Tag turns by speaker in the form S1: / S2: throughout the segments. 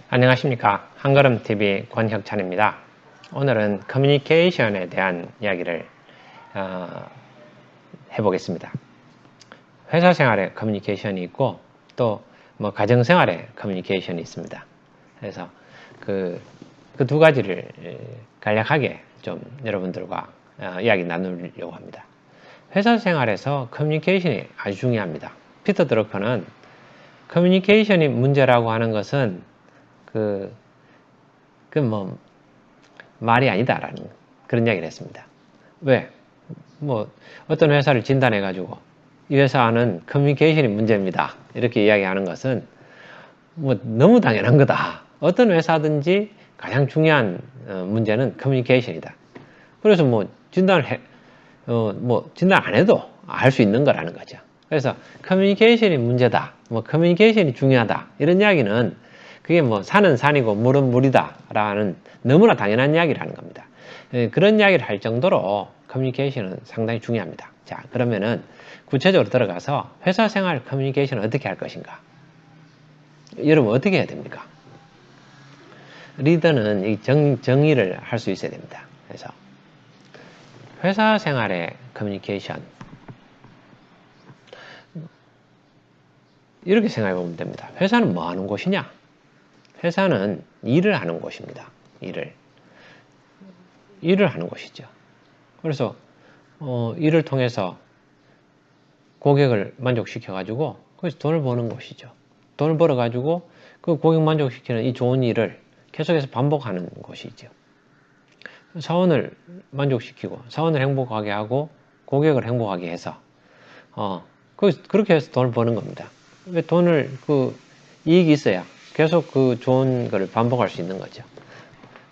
S1: 안녕하십니까. 한걸음TV 권혁찬입니다. 오늘은 커뮤니케이션에 대한 이야기를 해보겠습니다. 회사 생활에 커뮤니케이션이 있고 또 뭐 가정생활에 커뮤니케이션이 있습니다. 그래서 그 두 가지를 간략하게 좀 여러분들과 이야기 나누려고 합니다. 회사 생활에서 커뮤니케이션이 아주 중요합니다. 피터 드러커는 커뮤니케이션이 문제라고 하는 것은 말이 아니다라는 그런 이야기를 했습니다. 왜? 어떤 회사를 진단해가지고 이 회사는 커뮤니케이션이 문제입니다. 이렇게 이야기하는 것은 너무 당연한 거다. 어떤 회사든지 가장 중요한 문제는 커뮤니케이션이다. 그래서 진단 안 해도 알 수 있는 거라는 거죠. 그래서 커뮤니케이션이 문제다. 커뮤니케이션이 중요하다. 이런 이야기는 그게 산은 산이고 물은 물이다 라는 너무나 당연한 이야기를 하는 겁니다. 그런 이야기를 할 정도로 커뮤니케이션은 상당히 중요합니다. 자, 그러면은 구체적으로 들어가서 회사 생활 커뮤니케이션을 어떻게 할 것인가? 여러분 어떻게 해야 됩니까? 리더는 이 정의를 할 수 있어야 됩니다. 그래서 회사 생활의 커뮤니케이션 이렇게 생각해 보면 됩니다. 회사는 뭐 하는 곳이냐? 회사는 일을 하는 곳입니다. 일을 하는 곳이죠. 그래서 일을 통해서 고객을 만족시켜 가지고 거기서 돈을 버는 곳이죠. 돈을 벌어 가지고 그 고객 만족시키는 이 좋은 일을 계속해서 반복하는 곳이죠. 사원을 만족시키고 사원을 행복하게 하고 고객을 행복하게 해서 그렇게 해서 돈을 버는 겁니다. 왜 돈을 이익이 있어야 계속 그 좋은 거를 반복할 수 있는 거죠.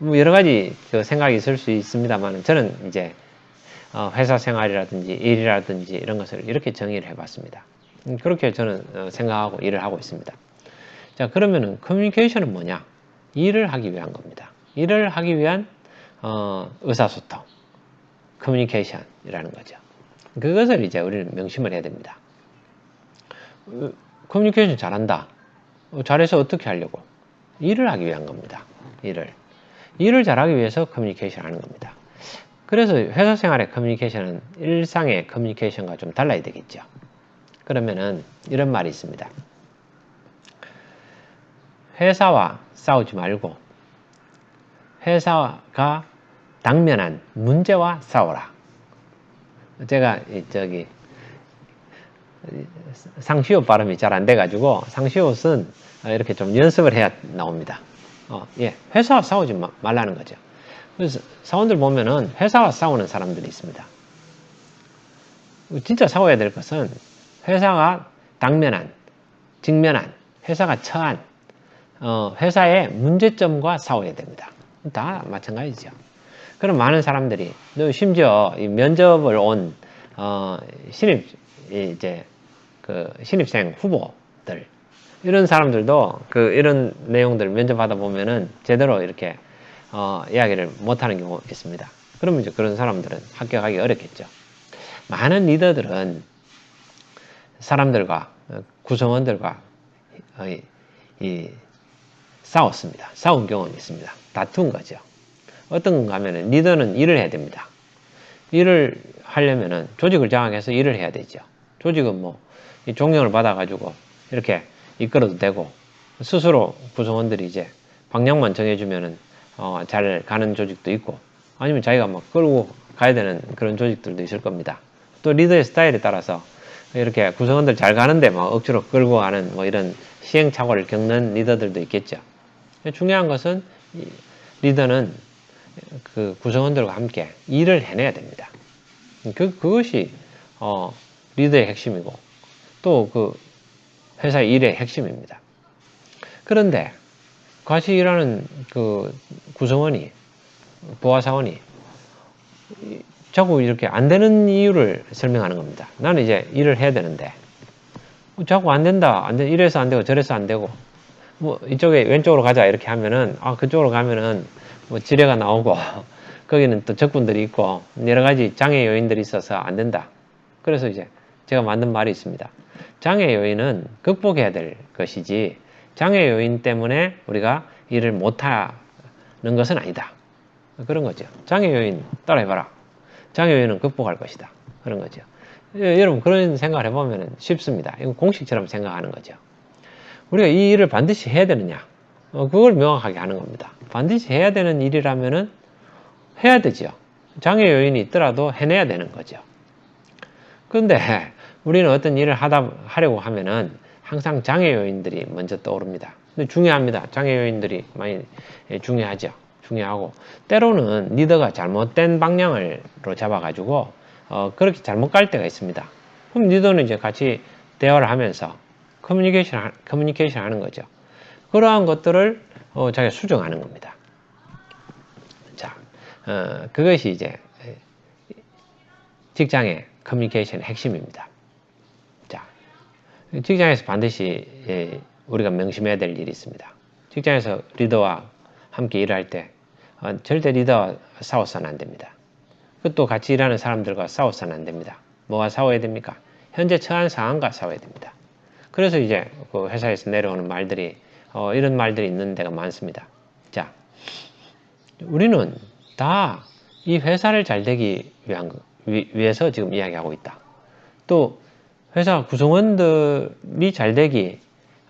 S1: 여러 가지 생각이 있을 수 있습니다만 저는 이제 회사 생활이라든지 일이라든지 이런 것을 이렇게 정의를 해봤습니다. 그렇게 저는 생각하고 일을 하고 있습니다. 자, 그러면은 커뮤니케이션은 뭐냐? 일을 하기 위한 겁니다. 일을 하기 위한 의사소통, 커뮤니케이션이라는 거죠. 그것을 이제 우리는 명심을 해야 됩니다. 커뮤니케이션 잘한다. 잘해서 어떻게 하려고? 일을 하기 위한 겁니다. 일을 잘하기 위해서 커뮤니케이션 하는 겁니다. 그래서 회사 생활의 커뮤니케이션은 일상의 커뮤니케이션과 좀 달라야 되겠죠. 그러면은 이런 말이 있습니다. 회사와 싸우지 말고 회사가 당면한 문제와 싸워라. 제가 상시옷 발음이 잘 안 돼가지고 상시옷은 이렇게 좀 연습을 해야 나옵니다. 회사와 싸우지 말라는 거죠. 그래서 사원들 보면은 회사와 싸우는 사람들이 있습니다. 진짜 싸워야 될 것은 회사가 당면한, 직면한, 회사가 처한 회사의 문제점과 싸워야 됩니다. 다 마찬가지죠. 그럼 많은 사람들이 심지어 면접을 온 신입생 후보들 이런 사람들도 이런 내용들 면접하다 보면은 제대로 이렇게 이야기를 못하는 경우가 있습니다. 그러면 이제 그런 사람들은 합격하기 어렵겠죠. 많은 리더들은 사람들과 구성원들과 싸웠습니다. 싸운 경험이 있습니다. 다툰 거죠. 어떤 건가 하면은 리더는 일을 해야 됩니다. 일을 하려면은 조직을 장악해서 일을 해야 되죠. 조직은 종용을 받아가지고 이렇게 이끌어도 되고 스스로 구성원들이 이제 방향만 정해주면은 잘 가는 조직도 있고 아니면 자기가 끌고 가야 되는 그런 조직들도 있을 겁니다. 또 리더의 스타일에 따라서 이렇게 구성원들 잘 가는데 억지로 끌고 가는 이런 시행착오를 겪는 리더들도 있겠죠. 중요한 것은 리더는 그 구성원들과 함께 일을 해내야 됩니다. 그것이 리더의 핵심이고 또 회사의 일의 핵심입니다. 그런데 같이 일하는 구성원이 부하사원이 자꾸 이렇게 안 되는 이유를 설명하는 겁니다. 나는 이제 일을 해야 되는데 자꾸 안 된다, 이래서 안 되고 저래서 안 되고 이쪽에 왼쪽으로 가자 이렇게 하면은 그쪽으로 가면은 지뢰가 나오고 거기는 또 적군들이 있고 여러 가지 장애 요인들이 있어서 안 된다. 그래서 이제 제가 만든 말이 있습니다. 장애 요인은 극복해야 될 것이지 장애 요인 때문에 우리가 일을 못하는 것은 아니다. 그런 거죠. 장애 요인 따라해봐라. 장애 요인은 극복할 것이다. 그런 거죠. 여러분 그런 생각을 해보면 쉽습니다. 이거 공식처럼 생각하는 거죠. 우리가 이 일을 반드시 해야 되느냐? 그걸 명확하게 하는 겁니다. 반드시 해야 되는 일이라면은 해야 되죠. 장애 요인이 있더라도 해내야 되는 거죠. 그런데 우리는 어떤 일을 하려고 하면은 항상 장애 요인들이 먼저 떠오릅니다. 근데 중요합니다. 장애 요인들이 많이 중요하죠. 중요하고 때로는 리더가 잘못된 방향으로 잡아가지고 그렇게 잘못 갈 때가 있습니다. 그럼 리더는 이제 같이 대화를 하면서 커뮤니케이션 하는 거죠. 그러한 것들을 자기가 수정하는 겁니다. 자, 그것이 이제 직장의 커뮤니케이션의 핵심입니다. 자, 직장에서 반드시 우리가 명심해야 될 일이 있습니다. 직장에서 리더와 함께 일할 때 절대 리더와 싸워서는 안 됩니다. 또 같이 일하는 사람들과 싸워서는 안 됩니다. 뭐가 싸워야 됩니까? 현재 처한 상황과 싸워야 됩니다. 그래서 이제 그 회사에서 내려오는 말들이 이런 말들이 있는 데가 많습니다. 자, 우리는 다 이 회사를 잘 되기 위해서 지금 이야기하고 있다. 또 회사 구성원들이 잘 되기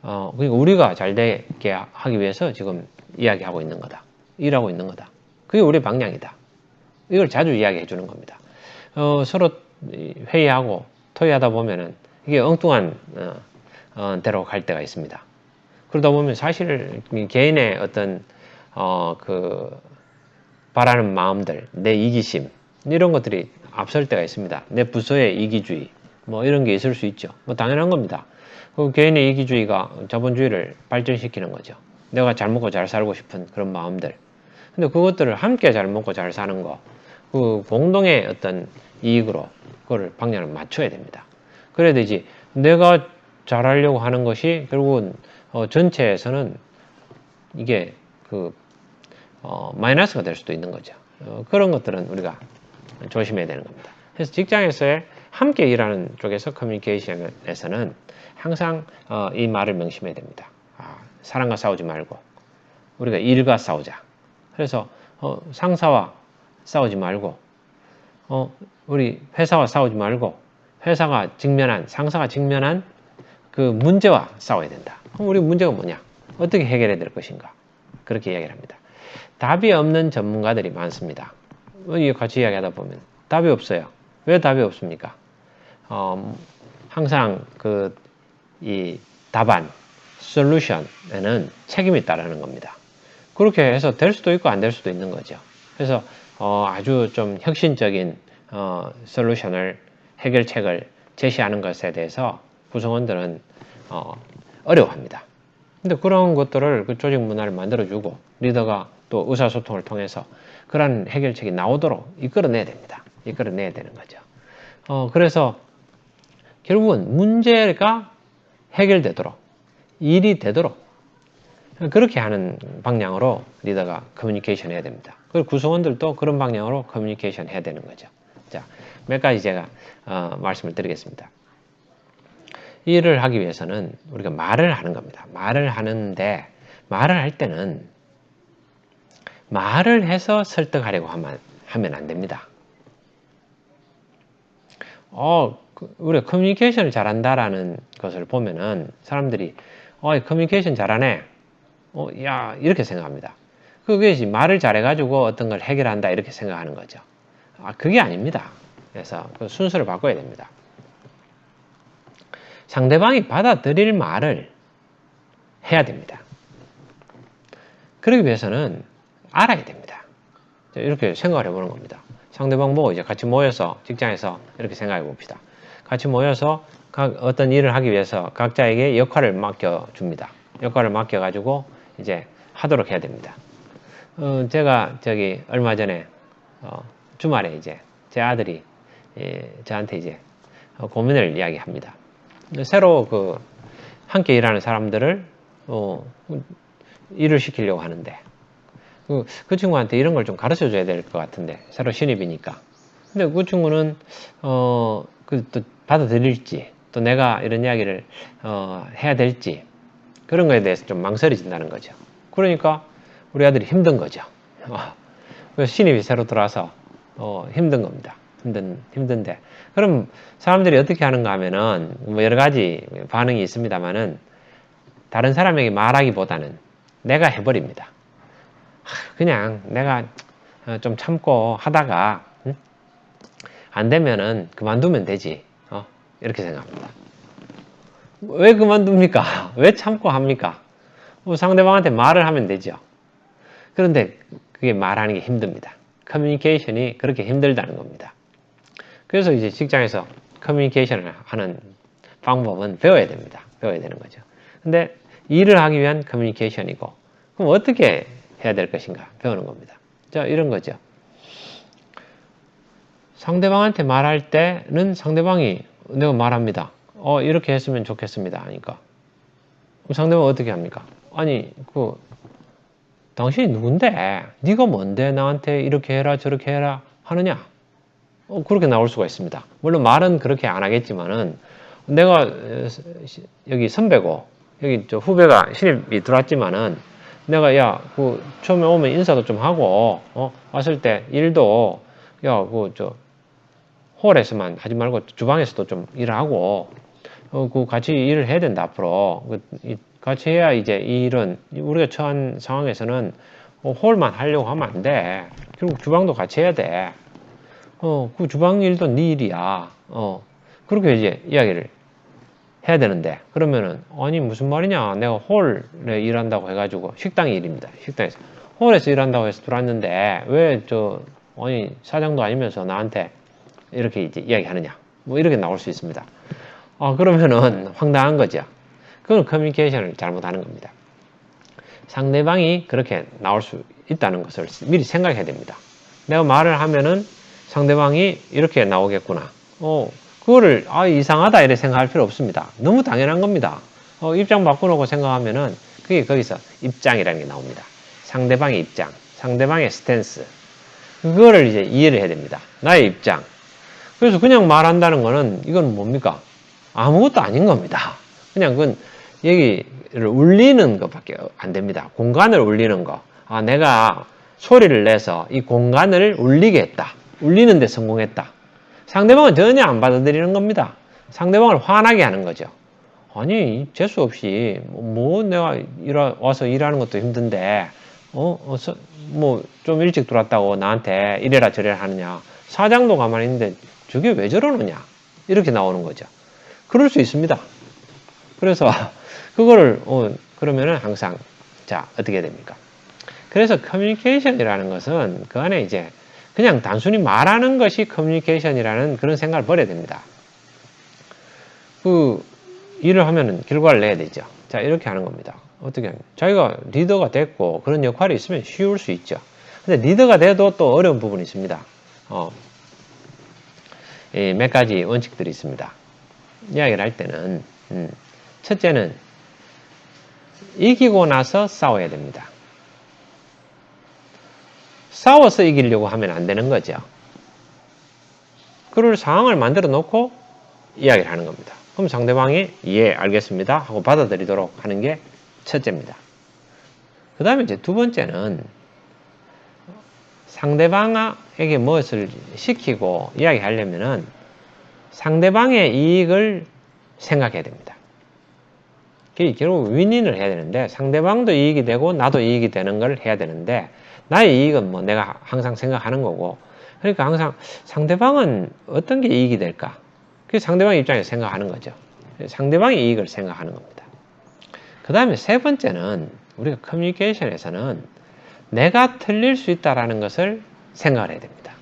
S1: 그러니까 우리가 잘 되게 하기 위해서 지금 이야기하고 있는 거다. 일하고 있는 거다. 그게 우리의 방향이다. 이걸 자주 이야기해 주는 겁니다. 서로 회의하고 토의하다 보면은 이게 엉뚱한 대로 갈 때가 있습니다. 그러다 보면 사실 개인의 어떤 그 바라는 마음들, 내 이기심 이런 것들이 앞설 때가 있습니다. 내 부서의 이기주의 뭐 이런 게 있을 수 있죠. 뭐 당연한 겁니다. 그 개인의 이기주의가 자본주의를 발전시키는 거죠. 내가 잘 먹고 잘 살고 싶은 그런 마음들. 근데 그것들을 함께 잘 먹고 잘 사는 거, 그 공동의 어떤 이익으로 그걸 방향을 맞춰야 됩니다. 그래야 되지. 내가 잘하려고 하는 것이 결국은 전체에서는 이게 마이너스가 될 수도 있는 거죠. 그런 것들은 우리가 조심해야 되는 겁니다. 그래서 직장에서의 함께 일하는 쪽에서 커뮤니케이션에서는 항상 이 말을 명심해야 됩니다. 사람과 싸우지 말고 우리가 일과 싸우자. 그래서 상사와 싸우지 말고 우리 회사와 싸우지 말고 상사가 직면한 그 문제와 싸워야 된다. 그럼 우리 문제가 뭐냐? 어떻게 해결해야 될 것인가? 그렇게 이야기를 합니다. 답이 없는 전문가들이 많습니다. 같이 이야기하다 보면 답이 없어요. 왜 답이 없습니까? 항상 이 답안, 솔루션에는 책임이 따르는 겁니다. 그렇게 해서 될 수도 있고 안 될 수도 있는 거죠. 그래서 아주 좀 혁신적인 솔루션을 해결책을 제시하는 것에 대해서 구성원들은 어려워합니다. 근데 그런 것들을 그 조직 문화를 만들어주고 리더가 또 의사소통을 통해서 그런 해결책이 나오도록 이끌어내야 됩니다. 이끌어내야 되는 거죠. 그래서 결국은 문제가 해결되도록 일이 되도록 그렇게 하는 방향으로 리더가 커뮤니케이션 해야 됩니다. 그리고 구성원들도 그런 방향으로 커뮤니케이션 해야 되는 거죠. 자, 몇 가지 제가 말씀을 드리겠습니다. 이 일을 하기 위해서는 우리가 말을 하는 겁니다. 말을 하는데 말을 할 때는 말을 해서 설득하려고 하면 안 됩니다. 우리가 커뮤니케이션을 잘한다라는 것을 보면은 사람들이 커뮤니케이션 잘하네. 야, 이렇게 생각합니다. 그게 말을 잘해가지고 어떤 걸 해결한다 이렇게 생각하는 거죠. 그게 아닙니다. 그래서 그 순서를 바꿔야 됩니다. 상대방이 받아들일 말을 해야 됩니다. 그러기 위해서는 알아야 됩니다. 이렇게 생각을 해보는 겁니다. 상대방 보고 이제 같이 모여서 직장에서 이렇게 생각해 봅시다. 같이 모여서 어떤 일을 하기 위해서 각자에게 역할을 맡겨줍니다. 역할을 맡겨가지고 이제 하도록 해야 됩니다. 제가 얼마 전에 주말에 이제 제 아들이 저한테 이제 고민을 이야기합니다. 새로 함께 일하는 사람들을 일을 시키려고 하는데 그 친구한테 이런 걸 좀 가르쳐 줘야 될 것 같은데 새로 신입이니까. 근데 그 친구는 또 받아들일지 또 내가 이런 이야기를 해야 될지 그런 거에 대해서 좀 망설여진다는 거죠. 그러니까 우리 아들이 힘든 거죠. 그래서 신입이 새로 들어와서 힘든 겁니다. 힘든데. 그럼 사람들이 어떻게 하는가 하면은 뭐 여러 가지 반응이 있습니다만은 다른 사람에게 말하기보다는 내가 해버립니다. 그냥 내가 좀 참고 하다가 안 되면은 그만두면 되지. 이렇게 생각합니다. 왜 그만둡니까? 왜 참고 합니까? 상대방한테 말을 하면 되죠. 그런데 그게 말하는 게 힘듭니다. 커뮤니케이션이 그렇게 힘들다는 겁니다. 그래서 이제 직장에서 커뮤니케이션을 하는 방법은 배워야 됩니다. 배워야 되는 거죠. 근데 일을 하기 위한 커뮤니케이션이고, 그럼 어떻게 해야 될 것인가? 배우는 겁니다. 자, 이런 거죠. 상대방한테 말할 때는 상대방이 내가 말합니다. 이렇게 했으면 좋겠습니다. 하니까. 상대방은 어떻게 합니까? 아니, 당신이 누군데? 네가 뭔데 나한테 이렇게 해라 저렇게 해라 하느냐? 그렇게 나올 수가 있습니다. 물론 말은 그렇게 안 하겠지만은 내가 여기 선배고 여기 저 후배가 신입이 들어왔지만은 내가 처음에 오면 인사도 좀 하고 왔을 때 일도 홀에서만 하지 말고 주방에서도 좀 일하고 같이 일을 해야 된다 앞으로. 같이 해야 이제 이 일은 우리가 처한 상황에서는 홀만 하려고 하면 안 돼. 결국 주방도 같이 해야 돼. 그 주방 일도 네 일이야. 그렇게 이제 이야기를 해야 되는데, 그러면은, 아니, 무슨 말이냐. 내가 홀에 일한다고 해가지고, 식당 일입니다. 식당에서. 홀에서 일한다고 해서 들어왔는데, 아니, 사장도 아니면서 나한테 이렇게 이제 이야기 하느냐. 뭐 이렇게 나올 수 있습니다. 그러면은 황당한 거죠. 그건 커뮤니케이션을 잘못하는 겁니다. 상대방이 그렇게 나올 수 있다는 것을 미리 생각해야 됩니다. 내가 말을 하면은 상대방이 이렇게 나오겠구나. 그거를 이상하다 이렇게 생각할 필요 없습니다. 너무 당연한 겁니다. 입장 바꿔놓고 생각하면은 그게 거기서 입장이라는 게 나옵니다. 상대방의 입장, 상대방의 스탠스. 그거를 이제 이해를 해야 됩니다. 나의 입장. 그래서 그냥 말한다는 거는 이건 뭡니까? 아무것도 아닌 겁니다. 그냥 그건 얘기를 울리는 것밖에 안 됩니다. 공간을 울리는 거. 내가 소리를 내서 이 공간을 울리게 했다. 울리는 데 성공했다. 상대방은 전혀 안 받아들이는 겁니다. 상대방을 화나게 하는 거죠. 아니, 재수 없이 내가 와서 일하는 것도 힘든데 좀 일찍 들어왔다고 나한테 이래라 저래라 하느냐. 사장도 가만히 있는데 저게 왜 저러느냐. 이렇게 나오는 거죠. 그럴 수 있습니다. 그래서 그거를 그러면은 항상 어떻게 됩니까? 그래서 커뮤니케이션이라는 것은 그 안에 이제 그냥 단순히 말하는 것이 커뮤니케이션이라는 그런 생각을 버려야 됩니다. 일을 하면은 결과를 내야 되죠. 자, 이렇게 하는 겁니다. 어떻게 하면 자기가 리더가 됐고 그런 역할이 있으면 쉬울 수 있죠. 근데 리더가 돼도 또 어려운 부분이 있습니다. 몇 가지 원칙들이 있습니다. 이야기를 할 때는 첫째는 이기고 나서 싸워야 됩니다. 싸워서 이기려고 하면 안 되는 거죠. 그럴 상황을 만들어 놓고 이야기를 하는 겁니다. 그럼 상대방이 예, 알겠습니다 하고 받아들이도록 하는 게 첫째입니다. 그 다음에 이제 두 번째는 상대방에게 무엇을 시키고 이야기하려면은 상대방의 이익을 생각해야 됩니다. 결국 윈윈을 해야 되는데 상대방도 이익이 되고 나도 이익이 되는 걸 해야 되는데 나의 이익은 내가 항상 생각하는 거고 그러니까 항상 상대방은 어떤 게 이익이 될까? 그 상대방 입장에서 생각하는 거죠. 상대방의 이익을 생각하는 겁니다. 그 다음에 세 번째는 우리가 커뮤니케이션에서는 내가 틀릴 수 있다라는 것을 생각을 해야 됩니다.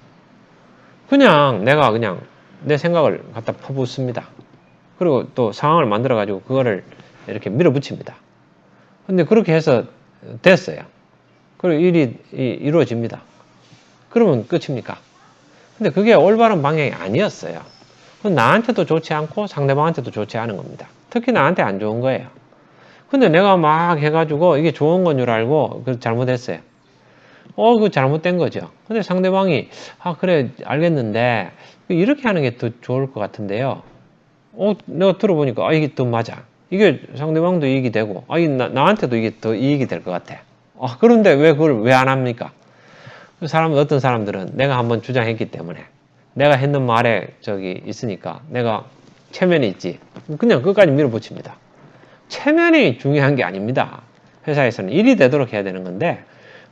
S1: 내가 내 생각을 갖다 퍼붓습니다. 그리고 또 상황을 만들어 가지고 그거를 이렇게 밀어붙입니다. 근데 그렇게 해서 됐어요. 그리고 일이 이루어집니다. 그러면 끝입니까? 근데 그게 올바른 방향이 아니었어요. 나한테도 좋지 않고 상대방한테도 좋지 않은 겁니다. 특히 나한테 안 좋은 거예요. 근데 내가 막 해가지고 이게 좋은 건 줄 알고 잘못했어요. 그거 잘못된 거죠. 근데 상대방이 그래 알겠는데 이렇게 하는 게 더 좋을 것 같은데요. 내가 들어보니까 이게 더 맞아. 이게 상대방도 이익이 되고 나한테도 이게 더 이익이 될 것 같아. 그런데 왜 그걸 왜 안 합니까? 어떤 사람들은 내가 한번 주장했기 때문에 내가 했는 말에 저기 있으니까 내가 체면이 있지. 그냥 끝까지 밀어붙입니다. 체면이 중요한 게 아닙니다. 회사에서는 일이 되도록 해야 되는 건데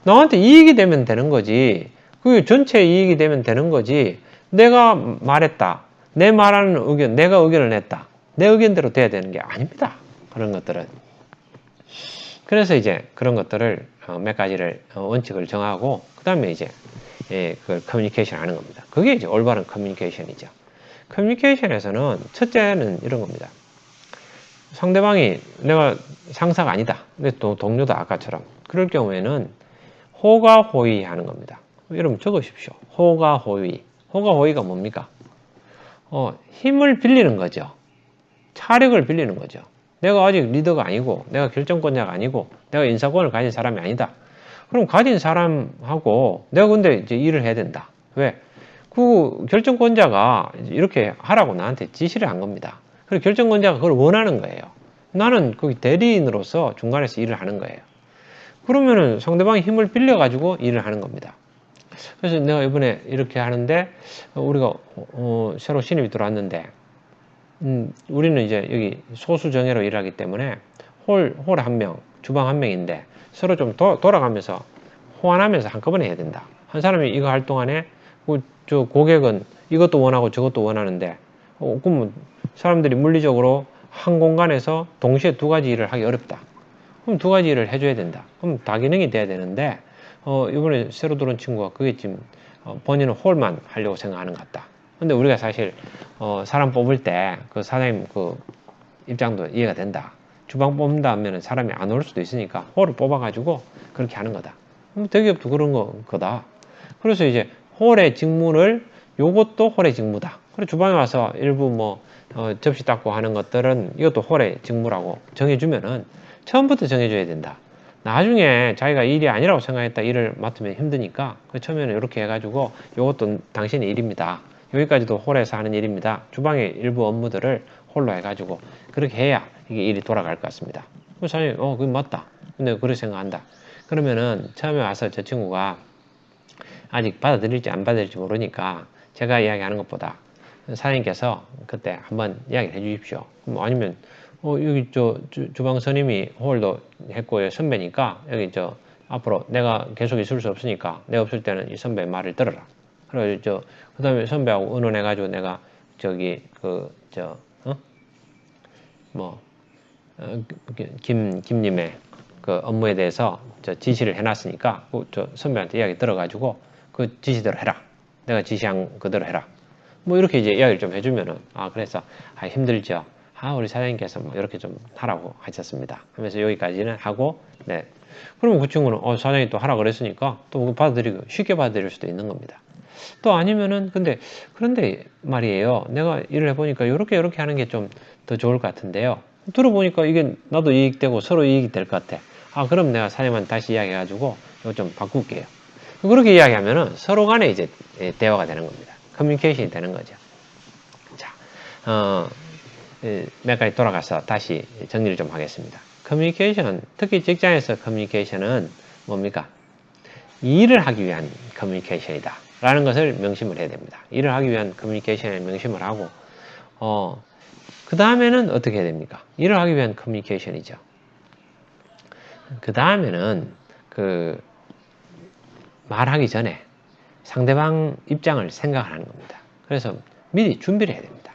S1: 너한테 이익이 되면 되는 거지. 그게 전체 이익이 되면 되는 거지. 내가 말했다. 내 말하는 의견, 내가 의견을 냈다. 내 의견대로 돼야 되는 게 아닙니다. 그런 것들은. 그래서 이제 그런 것들을 몇 가지를 원칙을 정하고 그 다음에 이제 그걸 커뮤니케이션 하는 겁니다. 그게 이제 올바른 커뮤니케이션이죠. 커뮤니케이션에서는 첫째는 이런 겁니다. 상대방이 내가 상사가 아니다. 근데 또 동료다 아까처럼. 그럴 경우에는 호가호의 하는 겁니다. 여러분 적으십시오. 호가호의. 호가호의가 뭡니까? 힘을 빌리는 거죠. 차력을 빌리는 거죠. 내가 아직 리더가 아니고 내가 결정권자가 아니고 내가 인사권을 가진 사람이 아니다. 그럼 가진 사람하고 내가 근데 이제 일을 해야 된다. 왜? 그 결정권자가 이렇게 하라고 나한테 지시를 한 겁니다. 그리고 결정권자가 그걸 원하는 거예요. 나는 거기 대리인으로서 중간에서 일을 하는 거예요. 그러면은 상대방이 힘을 빌려가지고 일을 하는 겁니다. 그래서 내가 이번에 이렇게 하는데 우리가 새로 신입이 들어왔는데 우리는 이제 여기 소수 정예로 일하기 때문에 홀 한 명, 주방 한 명인데 서로 좀 돌아가면서 호환하면서 한꺼번에 해야 된다. 한 사람이 이거 할 동안에 저 고객은 이것도 원하고 저것도 원하는데 그러면 사람들이 물리적으로 한 공간에서 동시에 두 가지 일을 하기 어렵다. 그럼 두 가지 일을 해줘야 된다. 그럼 다기능이 돼야 되는데 이번에 새로 들어온 친구가 그게 지금 본인은 홀만 하려고 생각하는 것 같다. 근데 우리가 사실 사람 뽑을 때 그 사장님 그 입장도 이해가 된다. 주방 뽑는다 하면 사람이 안 올 수도 있으니까 홀을 뽑아가지고 그렇게 하는 거다. 대기업도 그런 거다. 그래서 이제 홀의 직무를 요것도 홀의 직무다. 그리고 주방에 와서 일부 뭐 접시 닦고 하는 것들은 이것도 홀의 직무라고 정해주면은 처음부터 정해줘야 된다. 나중에 자기가 일이 아니라고 생각했다 일을 맡으면 힘드니까 처음에는 이렇게 해가지고 이것도 당신의 일입니다. 여기까지도 홀에서 하는 일입니다. 주방의 일부 업무들을 홀로 해가지고 그렇게 해야 이게 일이 돌아갈 것 같습니다. 사장님, 그건 맞다. 근데 그렇게 생각한다. 그러면은 처음에 와서 저 친구가 아직 받아들일지 안 받아들일지 모르니까 제가 이야기하는 것보다 사장님께서 그때 한번 이야기를 해 주십시오. 아니면 여기 주방 선임이 홀도 했고 선배니까 여기 앞으로 내가 계속 있을 수 없으니까 내가 없을 때는 이 선배의 말을 들어라. 그래서 그 다음에 선배하고 의논해가지고 내가 김님의 그 업무에 대해서 지시를 해놨으니까 선배한테 이야기 들어가지고 그 지시대로 해라. 내가 지시한 그대로 해라. 뭐 이렇게 이제 이야기를 좀 해주면은 그래서 힘들죠. 우리 사장님께서 뭐 이렇게 좀 하라고 하셨습니다. 하면서 여기까지는 하고 네. 그러면 그 친구는 사장님이 또 하라 그랬으니까 또 받아들이고 쉽게 받아들일 수도 있는 겁니다. 또 아니면은 그런데 말이에요. 내가 일을 해보니까 이렇게 하는 게 좀 더 좋을 것 같은데요. 들어보니까 이게 나도 이익되고 서로 이익이 될 것 같아. 그럼 내가 사장님한테 다시 이야기해가지고 이거 좀 바꿀게요. 그렇게 이야기하면은 서로 간에 이제 대화가 되는 겁니다. 커뮤니케이션이 되는 거죠. 자, 몇 가지 돌아가서 다시 정리를 좀 하겠습니다. 커뮤니케이션, 특히 직장에서 커뮤니케이션은 뭡니까? 일을 하기 위한 커뮤니케이션이다. 라는 것을 명심을 해야 됩니다. 일을 하기 위한 커뮤니케이션에 명심을 하고, 그 다음에는 어떻게 해야 됩니까? 일을 하기 위한 커뮤니케이션이죠. 그 다음에는 말하기 전에 상대방 입장을 생각하는 겁니다. 그래서 미리 준비를 해야 됩니다.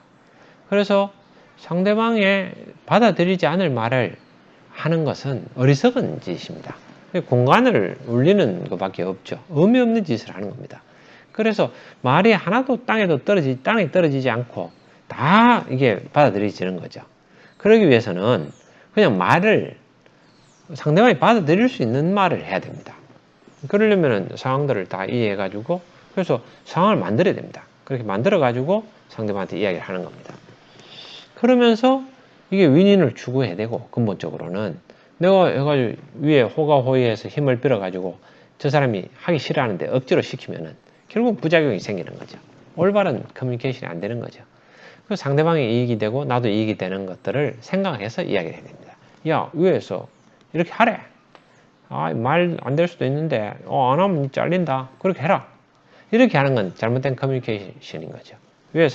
S1: 그래서 상대방의 받아들이지 않을 말을 하는 것은 어리석은 짓입니다. 공간을 울리는 것밖에 없죠. 의미 없는 짓을 하는 겁니다. 그래서 말이 하나도 땅에 떨어지지 않고 다 이게 받아들여지는 거죠. 그러기 위해서는 그냥 상대방이 받아들일 수 있는 말을 해야 됩니다. 그러려면 상황들을 다 이해해가지고 그래서 상황을 만들어야 됩니다. 그렇게 만들어가지고 상대방한테 이야기를 하는 겁니다. 그러면서 이게 윈윈을 추구해야 되고 근본적으로는 내가 해가지고 위에 호가호의해서 힘을 빌어가지고 저 사람이 하기 싫어하는데 억지로 시키면은 결국 부작용이 생기는 거죠. 올바른 커뮤니케이션이 안 되는 거죠. 그 상대방이 이익이 되고 나도 이익이 되는 것들을 생각해서 이야기를 해야 됩니다. 야, 위에서 이렇게 하래. 말 안 될 수도 있는데, 안 하면 잘린다. 그렇게 해라. 이렇게 하는 건 잘못된 커뮤니케이션인 거죠. 왜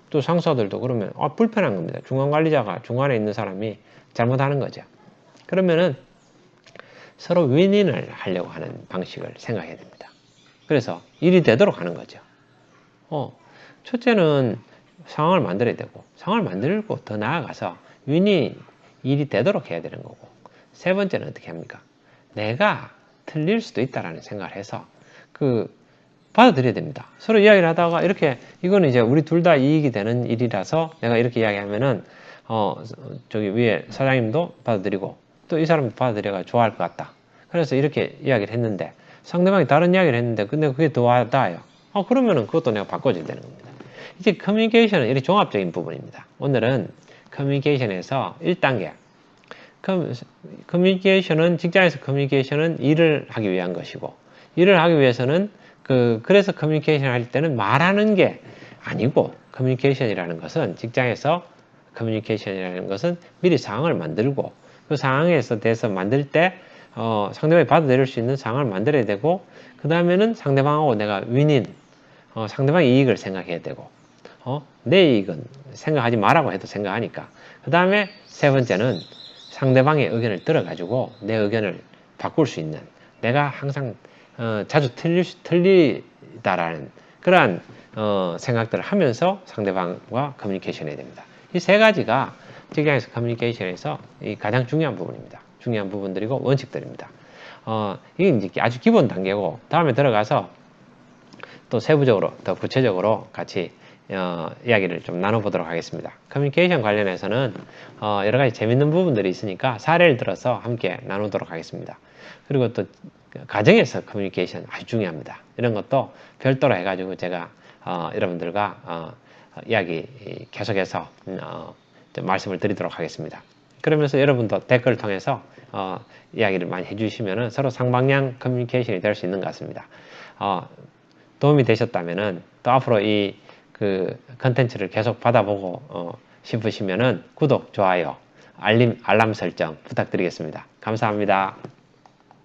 S1: 또 상사들도 그러면, 불편한 겁니다. 중간 관리자가 중간에 있는 사람이 잘못하는 거죠. 그러면은 서로 윈윈을 하려고 하는 방식을 생각해야 됩니다. 그래서 일이 되도록 하는 거죠. 첫째는 상황을 만들어야 되고, 상황을 만들고 더 나아가서 윈이 일이 되도록 해야 되는 거고, 세 번째는 어떻게 합니까? 내가 틀릴 수도 있다라는 생각을 해서 받아들여야 됩니다. 서로 이야기를 하다가 이렇게 이거는 이제 우리 둘 다 이익이 되는 일이라서 내가 이렇게 이야기하면은 저기 위에 사장님도 받아들이고 또 이 사람도 받아들여가 좋아할 것 같다. 그래서 이렇게 이야기를 했는데 상대방이 다른 이야기를 했는데 근데 그게 더 와닿아요. 그러면은 그것도 내가 바꿔줘야 되는 겁니다. 이제 커뮤니케이션은 이렇게 종합적인 부분입니다. 오늘은 커뮤니케이션에서 1단계. 커뮤니케이션은 직장에서 커뮤니케이션은 일을 하기 위한 것이고 일을 하기 위해서는 그래서 커뮤니케이션 할 때는 말하는 게 아니고 커뮤니케이션이라는 것은 직장에서 커뮤니케이션이라는 것은 미리 상황을 만들고 그 상황에서 대해서 만들 때 상대방이 받아들일 수 있는 상황을 만들어야 되고 그 다음에는 상대방하고 내가 윈인 상대방의 이익을 생각해야 되고 내 이익은 생각하지 말라고 해도 생각하니까 그 다음에 세 번째는 상대방의 의견을 들어가지고 내 의견을 바꿀 수 있는 내가 항상 자주 틀리다라는 그러한 생각들을 하면서 상대방과 커뮤니케이션 해야 됩니다. 이 세 가지가 직장에서 커뮤니케이션에서 가장 중요한 부분입니다. 중요한 부분들이고 원칙들입니다. 이게 이제 아주 기본 단계고 다음에 들어가서 또 세부적으로 더 구체적으로 같이 이야기를 좀 나눠보도록 하겠습니다. 커뮤니케이션 관련해서는 여러 가지 재밌는 부분들이 있으니까 사례를 들어서 함께 나누도록 하겠습니다. 그리고 또 가정에서 커뮤니케이션 아주 중요합니다. 이런 것도 별도로 해가지고 제가 여러분들과 이야기 계속해서 말씀을 드리도록 하겠습니다. 그러면서 여러분도 댓글을 통해서 이야기를 많이 해주시면 서로 상방향 커뮤니케이션이 될 수 있는 것 같습니다. 도움이 되셨다면 또 앞으로 이 컨텐츠를 계속 받아보고 싶으시면 구독, 좋아요, 알람 설정 부탁드리겠습니다. 감사합니다.